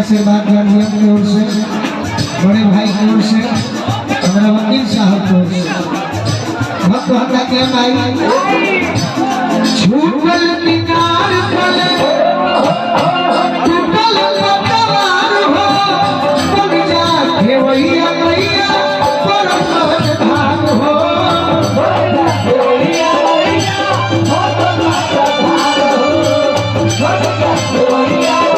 आशीर्वाद की ओर से बड़े भाई की ओर से हमारे वकील साहब की ओर से भक्त हत्या के भाई छूटल किनार पले टूटल पतवार हो बन जा घेवैया मैया परम धार हो बन जा घेवैया मैया परम धार हो बन जा घेवैया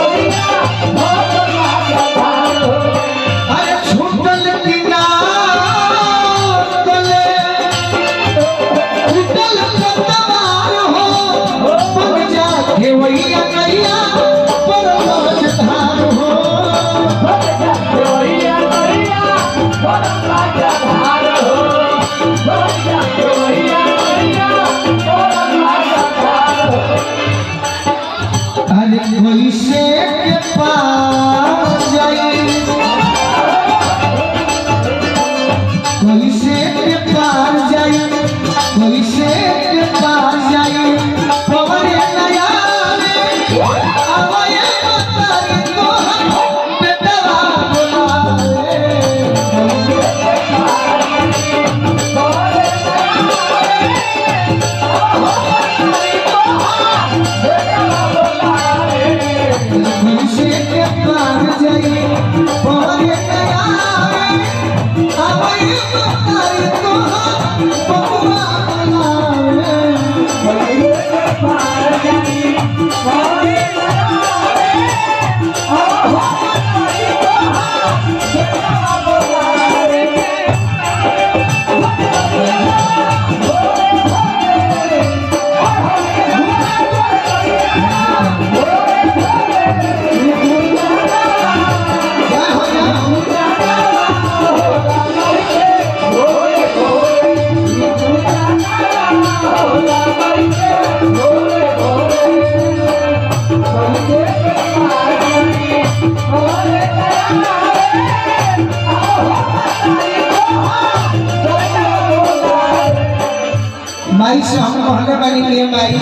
माई से हम कहने वाली के माई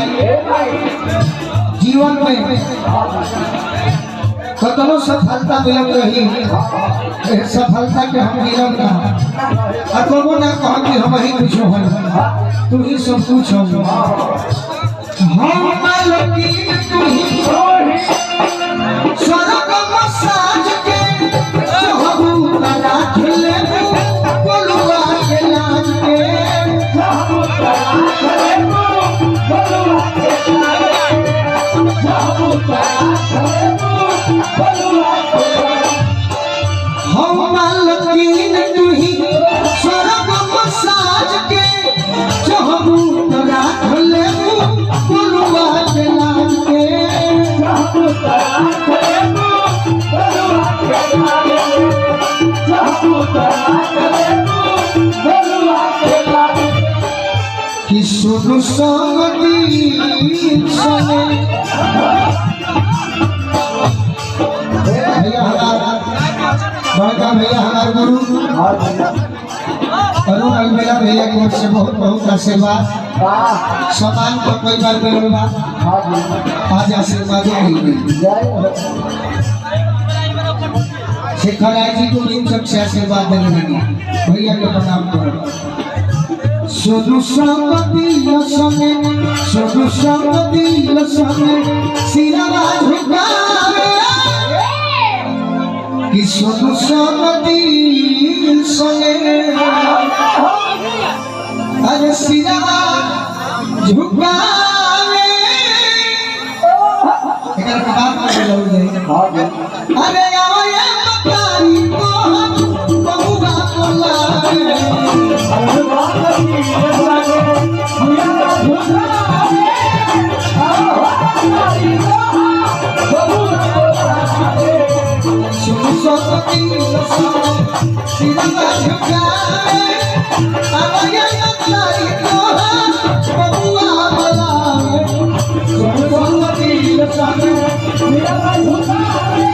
जीवन में कतनो सफलता मिलत रही सफलता के हम गिरम ना अतबो ना कह कि हम ही कुछ हो तू ही सब कुछ हो हम मालकीन तू ही स्वर्ग मसाज के सहबू बना खेले बोलुआ के लाज के हम मालकीन तू ही स्वर्ग मसाज के चाहबू तरा ले बोलुआ के लाज के चाहबू तरा ले बोलुआ के लाज चाहबू तरा ले बोलुआ के लाज कि सुनु संगती सने भैया बड़का भैया हमारे गुरु अरुण अलबेला भैया की ओर से बहुत बहुत आशीर्वाद सम्मान को कोई बार मिलेगा आज आशीर्वाद शेखर राय जी को इन सबसे आशीर्वाद देने लगी भैया के प्रणाम करो सोनू संगति लसने सोनू संगति लसने सिरा झुकावे अरे आया बताई तो हम बहुआ बोलावे सुन सकती सिरवा झुकावे आया बताई तो हम बहुआ बोलावे सुन सकती सिरवा झुकावे सुन सकती